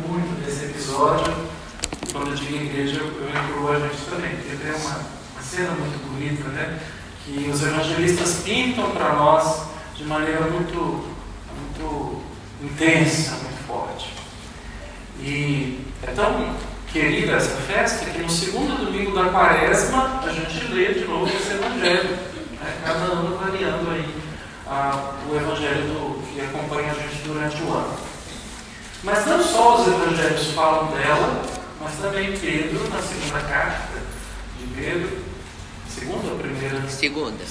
muito desse episódio. E quando eu digo igreja, eu incluo a gente também, porque tem uma cena muito bonita, né? Que os evangelistas pintam para nós de maneira muito intensa, muito forte. E é tão querida essa festa que no segundo domingo da Quaresma a gente lê de novo esse evangelho, né? Cada ano variando aí o evangelho que acompanha a gente durante o ano. Mas não só os evangelhos falam dela, mas também Pedro, na segunda carta de Pedro, segunda ou primeira? Segunda.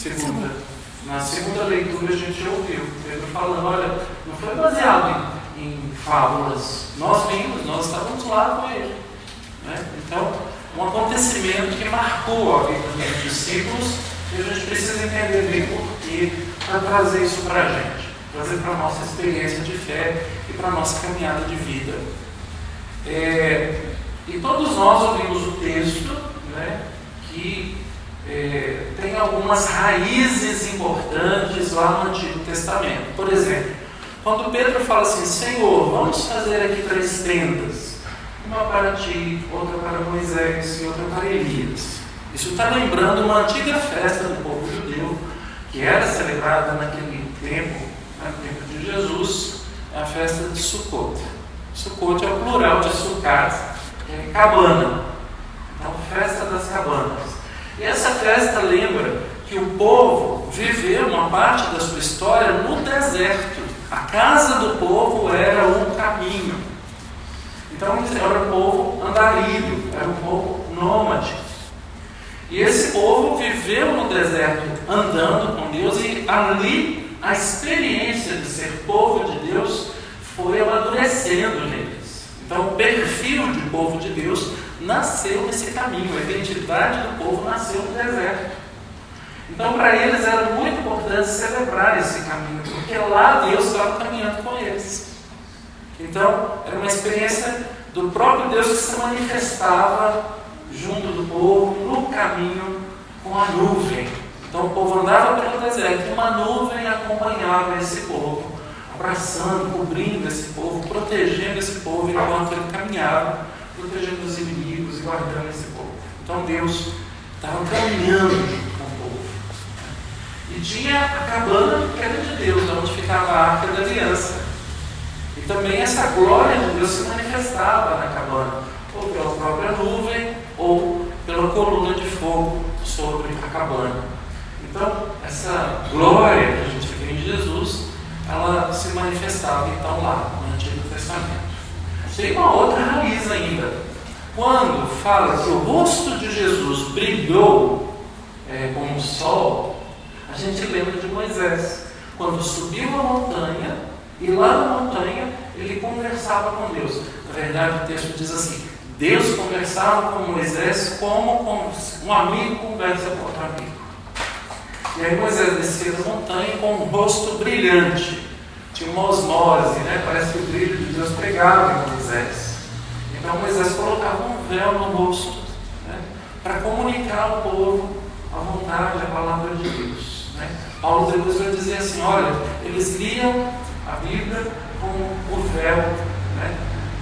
Na segunda leitura a gente ouviu Pedro falando, olha, não foi baseado em fábulas, nós vimos, nós estávamos lá com ele. Né? Então, um acontecimento que marcou a vida dos discípulos, e a gente precisa entender bem por quê, para trazer isso para a gente, trazer para a nossa experiência de fé e para a nossa caminhada de vida. E todos nós ouvimos o texto, né, que tem algumas raízes importantes lá no Antigo Testamento. Por exemplo, quando Pedro fala assim, Senhor, vamos fazer aqui 3 tendas, uma para ti, outra para Moisés e outra para Elias. Isso está lembrando uma antiga festa do povo judeu, que era celebrada naquele tempo, no tempo de Jesus, a festa de Sukkot. Sukkot é o plural de Sukkot, que é cabana. Então, festa das cabanas. E essa festa lembra que o povo viveu uma parte da sua história no deserto. A casa do povo era um caminho. Então, era um povo andarilho, era um povo nômade. E esse povo viveu no deserto andando com Deus, e ali a experiência de ser povo de Deus foi amadurecendo neles. Então, o perfil de povo de Deus nasceu nesse caminho, a identidade do povo nasceu no deserto. Então, para eles era muito importante celebrar esse caminho, porque lá Deus estava caminhando com eles. Então, era uma experiência do próprio Deus que se manifestava junto do povo, no caminho, com a nuvem. Então, o povo andava pelo deserto, e uma nuvem acompanhava esse povo, abraçando, cobrindo esse povo, protegendo esse povo enquanto ele caminhava, protegendo os inimigos e guardando esse povo. Então, Deus estava caminhando junto com o povo. E tinha a cabana que era de Deus, onde ficava a Arca da Aliança. E também essa glória de Deus se manifestava na cabana, ou pela própria nuvem, ou pela coluna de fogo sobre a cabana. Então, essa glória que a gente vê em Jesus, ela se manifestava então lá no Antigo Testamento. Tem uma outra raiz ainda. Quando fala que o rosto de Jesus brilhou como o sol, a gente lembra de Moisés, quando subiu a montanha, e lá na montanha ele conversava com Deus. Na verdade, o texto diz assim, Deus conversava com Moisés como um amigo conversa com outro amigo. E aí Moisés descia da montanha com um rosto brilhante. Tinha uma osmose, né? Parece que o brilho de Deus pegava em Moisés. Então Moisés colocava um véu no rosto, né, para comunicar ao povo a vontade, a palavra de Deus. Né? Paulo depois vai dizer assim, olha, eles liam a Bíblia com o véu, né,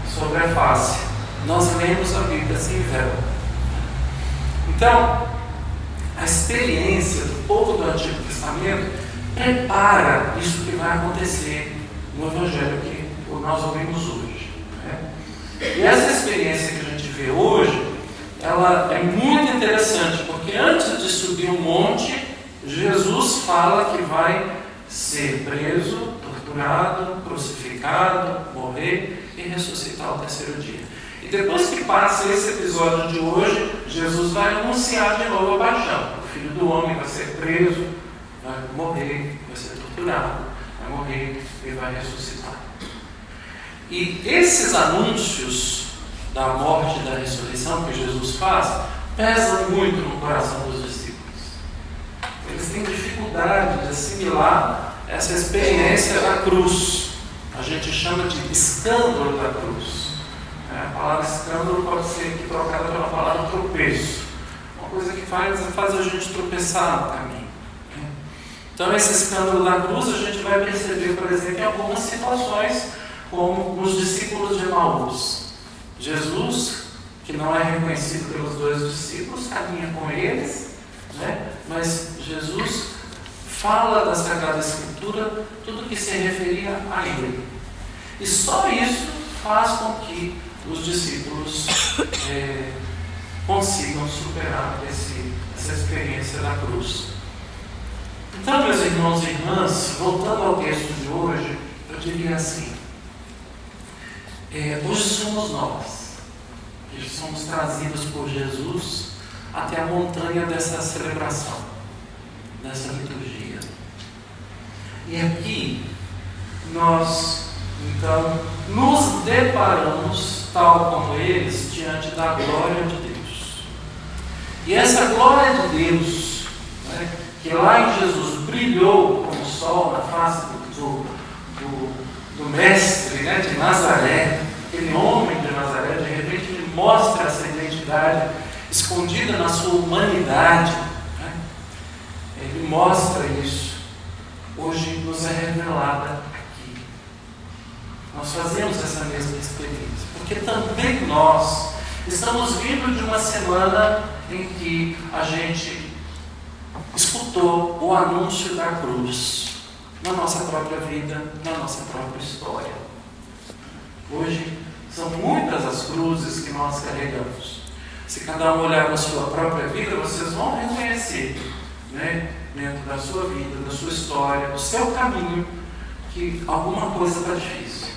sobre a face. Nós lemos a Bíblia sem véu. Então, a experiência do povo do Antigo Testamento prepara isso que vai acontecer no Evangelho que nós ouvimos hoje. Né? E essa experiência que a gente vê hoje, ela é muito interessante, porque antes de subir o monte, Jesus fala que vai ser preso, torturado, crucificado, morrer e ressuscitar ao 3º dia. E depois que passa esse episódio de hoje, Jesus vai anunciar de novo a paixão. O Filho do Homem vai ser preso, vai morrer, vai ser torturado, vai morrer e vai ressuscitar. E esses anúncios da morte e da ressurreição que Jesus faz, pesam muito no coração dos discípulos. Eles têm dificuldade de assimilar essa experiência da cruz. A gente chama de escândalo da cruz. A palavra escândalo pode ser aqui trocada pela palavra tropeço. Uma coisa que faz a gente tropeçar no caminho. Então, esse escândalo da cruz a gente vai perceber, por exemplo, em algumas situações como nos discípulos de Emaús. Jesus, que não é reconhecido pelos 2 discípulos, caminha com eles, né? Mas Jesus fala da Sagrada Escritura tudo que se referia a ele. E só isso faz com que os discípulos consigam superar essa experiência da cruz. Então, meus irmãos e irmãs, voltando ao texto de hoje, eu diria assim: hoje somos nós que somos trazidos por Jesus até a montanha dessa celebração, dessa liturgia. E aqui nós, então, nos deparamos, tal como eles, diante da glória de Deus. E essa glória de Deus, né, que lá em Jesus brilhou como o sol na face do mestre, né, de Nazaré, aquele homem de Nazaré, de repente ele mostra essa identidade escondida na sua humanidade, né? Ele mostra isso. Hoje nos é revelada aqui. Nós fazemos essa mesma experiência, porque também nós estamos vindo de uma semana em que a gente escutou o anúncio da cruz na nossa própria vida, na nossa própria história. Hoje são muitas as cruzes que nós carregamos. Se cada um olhar para a sua própria vida, vocês vão reconhecer, né, dentro da sua vida, da sua história, do seu caminho, que alguma coisa está difícil,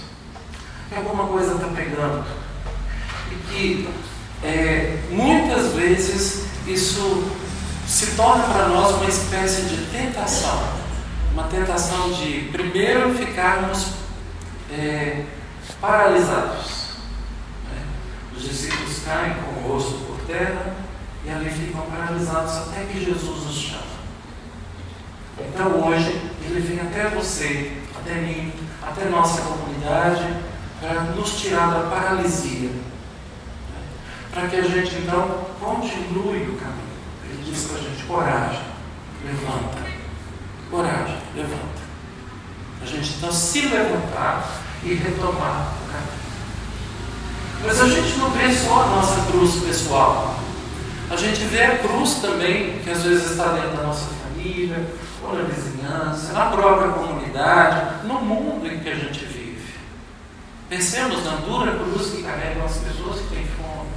que alguma coisa está pegando, e que muitas vezes isso se torna para nós uma espécie de tentação, uma tentação de primeiro ficarmos paralisados. Os discípulos caem com o rosto por terra e ali ficam paralisados até que Jesus os chama. Então hoje ele vem até você, até mim, até nossa comunidade, para nos tirar da paralisia, para que a gente então continue o caminho. Ele diz para a gente: coragem, levanta. Coragem, levanta. A gente então se levantar e retomar o caminho. Mas a gente não vê só a nossa cruz pessoal. A gente vê a cruz também, que às vezes está dentro da nossa família, ou na vizinhança, na própria comunidade, no mundo em que a gente vive. Pensemos na dura cruz que carregam as pessoas que têm fome.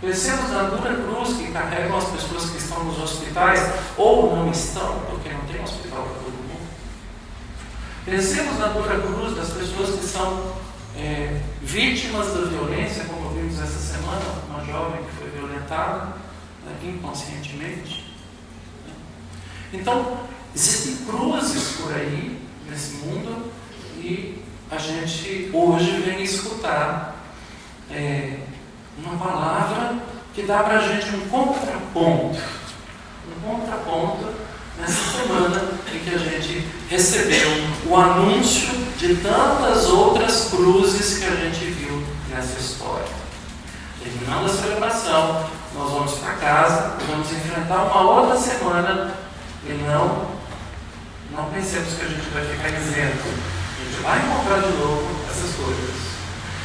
Pensemos na dura cruz que carregam as pessoas que estão nos hospitais, ou não estão, porque não tem hospital para todo mundo. Pensemos na dura cruz das pessoas que são vítimas da violência, como vimos essa semana, uma jovem que foi violentada, né, inconscientemente. Então, existem cruzes por aí, nesse mundo, e a gente hoje vem escutar uma palavra que dá para a gente um contraponto nessa semana em que a gente recebeu o anúncio de tantas outras cruzes que a gente viu nessa história. Terminando a celebração, nós vamos para casa e vamos enfrentar uma outra semana e não pensemos que a gente vai ficar isento. A gente vai encontrar de novo essas coisas.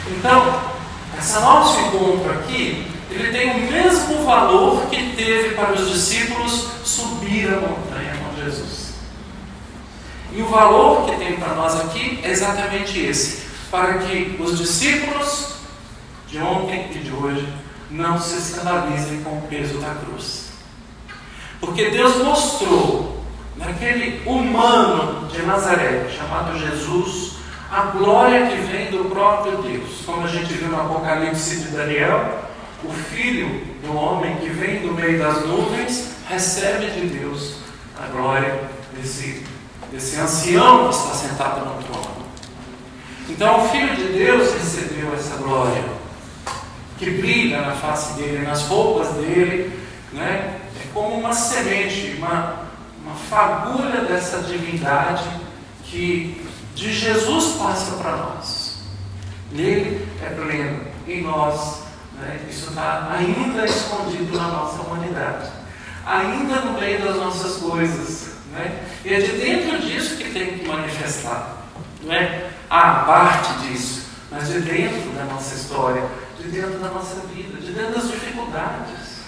Então, esse nosso encontro aqui, ele tem o mesmo valor que teve para os discípulos subir a montanha com Jesus. E o valor que tem para nós aqui é exatamente esse: para que os discípulos de ontem e de hoje não se escandalizem com o peso da cruz. Porque Deus mostrou naquele humano de Nazaré, chamado Jesus, a glória que vem do próprio Deus. Como a gente viu no Apocalipse de Daniel, o Filho do homem que vem do meio das nuvens recebe de Deus a glória desse ancião que está sentado no trono. Então o Filho de Deus recebeu essa glória que brilha na face dele, nas roupas dele, né? É como uma semente, uma fagulha dessa divindade que de Jesus passa para nós. Nele é pleno, em nós, né? Isso está ainda escondido na nossa humanidade, ainda no meio das nossas coisas, né? E é de dentro disso que tem que manifestar, não é? à parte disso, mas de dentro da nossa história, de dentro da nossa vida, de dentro das dificuldades,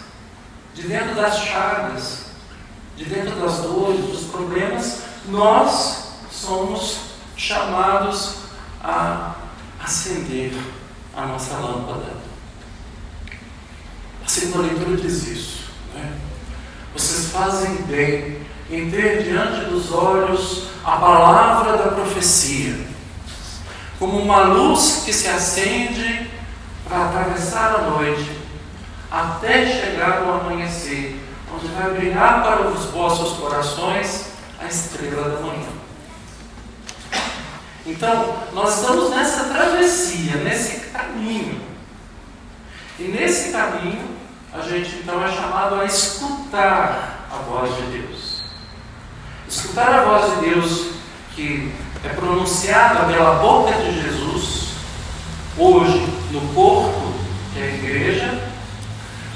de dentro das chagas, de dentro das dores, dos problemas, nós somos chamados a acender a nossa lâmpada. A segunda leitura diz isso, né? Vocês fazem bem em ter diante dos olhos a palavra da profecia, como uma luz que se acende para atravessar a noite, até chegar o amanhecer, onde vai brilhar para os vossos corações a estrela da manhã. Então, nós estamos nessa travessia, nesse caminho. E nesse caminho, a gente então é chamado a escutar a voz de Deus. Escutar a voz de Deus que é pronunciada pela boca de Jesus, hoje no corpo, que é a igreja,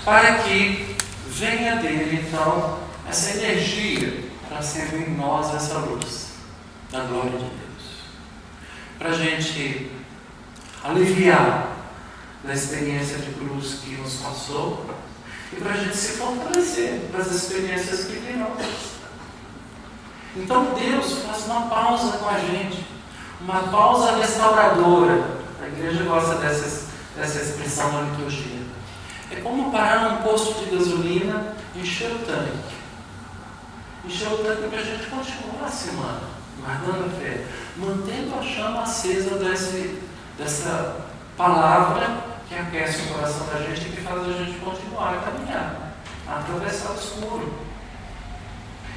para que venha dele então essa energia para acender em nós essa luz da glória de Deus. Para a gente aliviar da experiência de cruz que nos passou e para a gente se fortalecer para as experiências que virão. Então Deus faz uma pausa com a gente, uma pausa restauradora. A igreja gosta dessa expressão na liturgia. É como parar num posto de gasolina e encher o tanque. Encher o tanque para a gente continuar a semana, guardando a fé, mantendo a chama acesa dessa palavra que aquece o coração da gente e que faz a gente continuar a caminhar, a atravessar o escuro.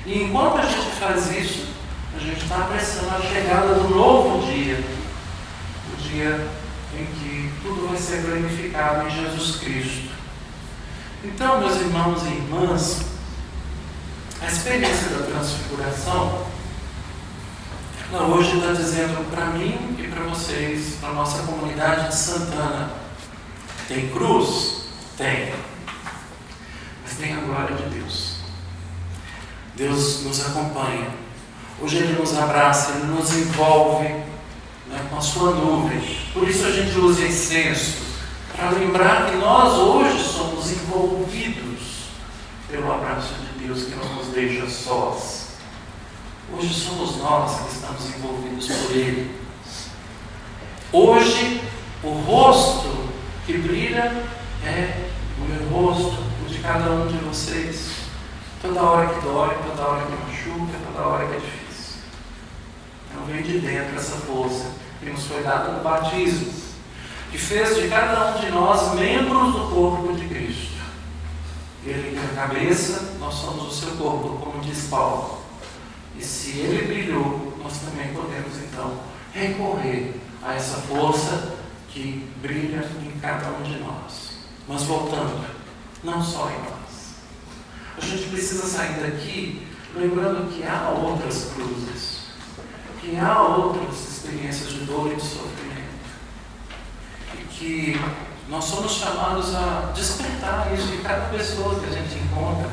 E enquanto a gente faz isso, a gente está apressando a chegada do novo dia, o dia em que tudo vai ser glorificado em Jesus Cristo. Então, meus irmãos e irmãs, a experiência da transfiguração, hoje está dizendo para mim e para vocês, para a nossa comunidade de Santana, tem cruz? Tem. Mas tem a glória de Deus. Deus nos acompanha. Hoje Ele nos abraça, Ele nos envolve, né, com a sua nuvem. Por isso a gente usa incenso, para lembrar que nós hoje somos envolvidos pelo abraço de Deus que não nos deixa sós. Hoje somos nós que estamos envolvidos por Ele. Hoje o rosto que brilha é o meu rosto, o de cada um de vocês. Toda hora que dói, toda hora que machuca, toda hora que é difícil. Então vem de dentro essa força que nos foi dada no batismo, que fez de cada um de nós membros do corpo de Cristo. Ele é a cabeça, nós somos o seu corpo, como diz Paulo. E se ele brilhou, nós também podemos então recorrer a essa força que brilha em cada um de nós. Mas voltando, não só em nós. A gente precisa sair daqui lembrando que há outras cruzes, que há outras experiências de dor e de sofrimento. E que nós somos chamados a despertar isso em cada pessoa que a gente encontra,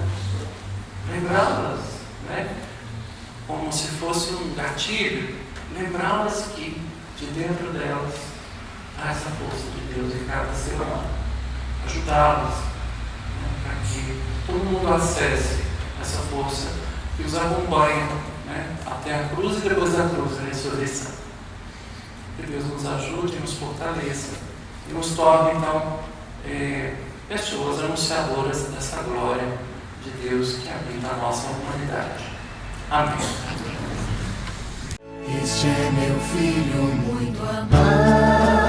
lembrá-las, né? Como se fosse um gatilho, lembrá-las que de dentro delas há essa força de Deus em cada ser humano, ajudá-las, né, para que todo mundo acesse essa força que os acompanha, né, até a cruz e depois da cruz, a ressurreição. Que Deus nos ajude e nos fortaleça e nos torne então pessoas anunciadoras dessa glória de Deus que habita a nossa humanidade. Amém. Este é meu filho muito amado.